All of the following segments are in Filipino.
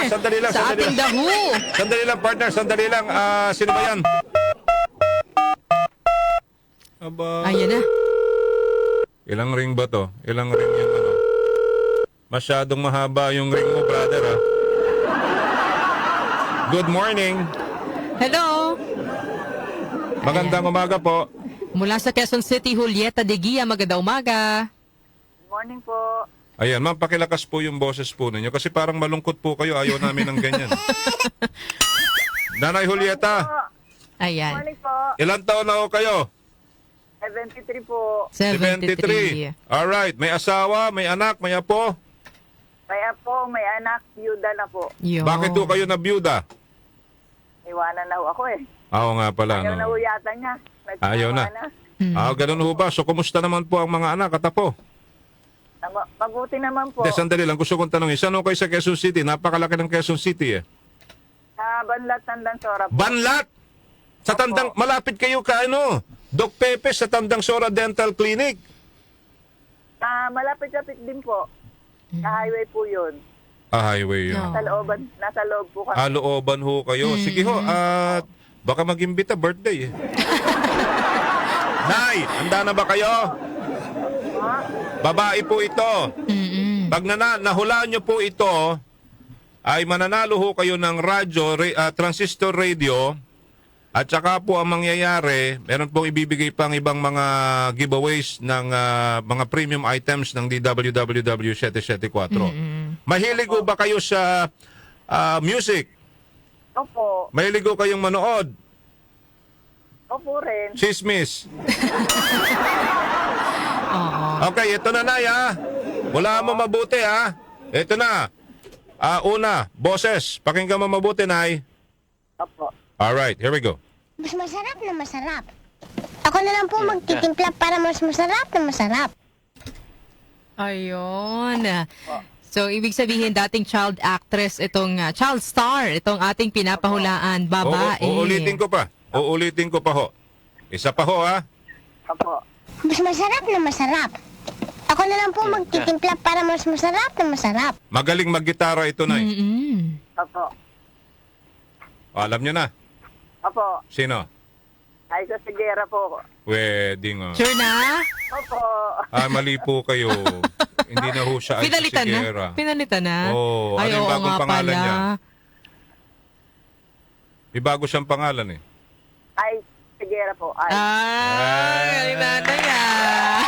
Sandali lang, sa sandali ating lang. The Who. Sandali lang, partner. Sandali lang. Sino ba yan? Aba. Ayan na. Ilang ring ba to? Ilang ring yung ano? Masyadong mahaba yung ring mo, brother, ha? Good morning. Hello. Magandang umaga po. Mula sa Quezon City, Julieta de Guia. Magandang umaga. Good morning po. Ayan, ma'am, pakilakas po yung boses po ninyo kasi parang malungkot po kayo. Ayaw namin ng ganyan. Nanay Julieta, Ayan. Morning po. ilang taon na ho kayo? 73 po. 73. Alright, may asawa, may anak, may apo. Kaya po, may anak, byuda na po. Yun. Bakit po kayo na byuda? Iwanan na ho ako eh. Oo nga pala. Ayaw na ho No? yata niya. Ayaw na. Ganun ho ba? So, kumusta naman po ang mga anak at apo? Mabuti naman po. Hindi, sandali lang. Gusto kong tanongin, saan ho kayo sa Quezon City? Napakalaki ng Quezon City eh. Sa Banlat, Tandang Sora po. Banlat! Sa Tandang, malapit kayo ka ano? Doc Pepe sa Tandang Sora Dental Clinic. Malapit-lapit din po. Sa highway po yun. Highway yun. No. Nasa loob po kami. Looban ho kayo. Sige ho, at baka mag-imbita birthday eh. Nay, handa na ba kayo? Babae po ito. Pag nahulaan nyo po ito, ay mananalo ho kayo ng radyo, transistor radio, at saka po ang mangyayari, meron pong ibibigay pang ibang mga giveaways ng mga premium items ng DWWW 774. Mahilig ho ba kayo sa music? Opo. Mahilig ho kayong manood? Opo rin. Chismis. Oo. Okay, ito na, Nay, ha? Wala mo mabuti, ha? Ito na. Una, boses. Pakinggan mo mabuti, Nay. Opo. Alright, here we go. Mas masarap na masarap. Ako na lang po magtitimpla para mas masarap na masarap. Ayun. So, ibig sabihin, dating child actress, itong child star, itong ating pinapahulaan, babae. Uulitin ko pa. Uulitin ko pa ho. Isa pa ho, ha? Opo. Mas masarap na masarap. Ako na lang po magtitimpla para mas masarap na masarap. Magaling maggitara ito, Nay. Opo. Alam nyo na. Opo. Sino? Ay, sa Sigera po. Wedding, oh. Sure na? Opo. Mali po kayo. Hindi na ho siya ay Pinalitan na? Sigera. Pinalitan na? Oo. Ay, Ano yung oo bagong nga pangalan pala. niya? May bago siyang pangalan, eh. Ay, Sigera po. Ay. Ay, nanay ah.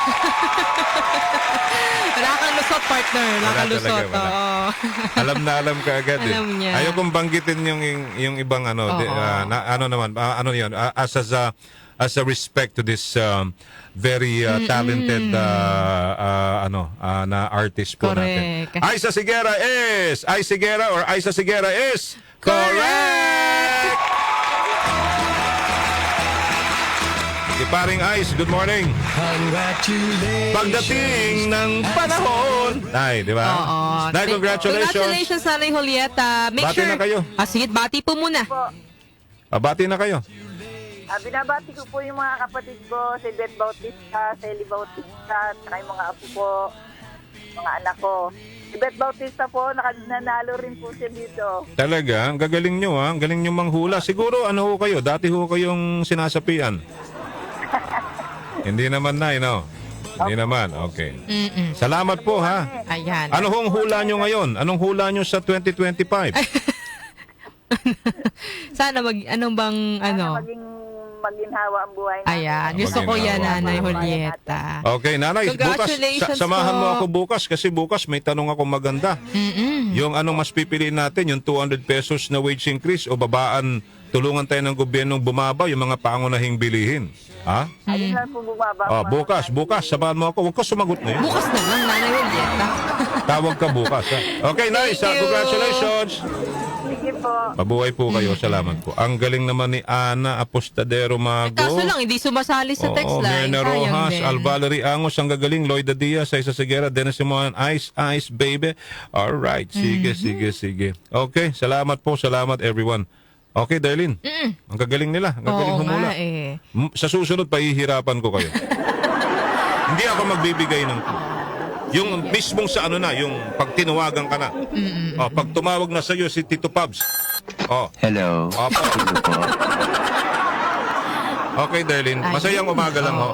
Wala kang lusot, partner. Wala Wala kang lusot. talaga, wala. Oo. Alam ka agad, eh. Alam niya. Ayaw kong banggitin yung ibang ano. Oo. Ano naman, ano yun, as a respect to this very talented na artist po natin. Correct. Aiza Sigera is correct! Si Paring Ice, good morning. Pagdating ng panahon. Nay, di ba? Oo. Nay, congratulations. Congratulations, Nanay Julieta. Make Bati sure. na kayo. Sige, bati po muna. Po. Bati na kayo. Binabati ko po yung mga kapatid ko, si Beth Bautista, si Eli Bautista, saka yung mga apo ko, mga anak ko. Si Beth Bautista po, nanalo rin po siya dito. Talaga, ang gagaling nyo, ha? Ang galing nyo manghula. Siguro, ano ho kayo? Dati ho kayong sinasapian. Hindi naman, Nay, no? Hindi naman, okay. Salamat po, ha? Ayan. Ano hong hula nyo ngayon? Anong hula nyo sa 2025? Sana anong bang, Sana maginhawa ang buhay natin. Ayan. Gusto ko yan, Nanay Julieta. Okay, Nanay, bukas, Congratulations samahan mo po. ako bukas kasi bukas may tanong ako maganda. Yung anong mas pipiliin natin, yung 200 pesos na wage increase o babaan, tulungan tayo ng gobyernong bumaba yung mga pangunahing bilihin. Ha? Ayun lang po bumaba. Bukas, samahan mo ako. Huwag ka sumagot na yun. Bukas na lang, Nanay Julieta. Tawag ka bukas. Ha? Okay, nice. Thank you. Congratulations. Sige po. Mabuhay po kayo. Salamat po. Ang galing naman ni Ana Apostadero Mago. Kaso lang, hindi sumasali sa text line. Myrna Sayang Rojas, din. Alvalery Angos, ang gagaling. Loida Diaz, Aiza Sigera, Dennis Simon, Ice, baby. Alright. Sige. Okay, salamat po. Salamat everyone. Okay, Darlene. Ang gagaling nila. Ang gagaling Oo humula. nga eh. Sa susunod, pahihirapan ko kayo. Hindi ako magbibigay ng Yung mismong sa ano na, yung pag tinawagan ka na. Oh, pag tumawag na sa iyo si Tito Pabs. Oh. Hello. Opo. Hello po. Okay, Darlene. Masayang umaga lang ho.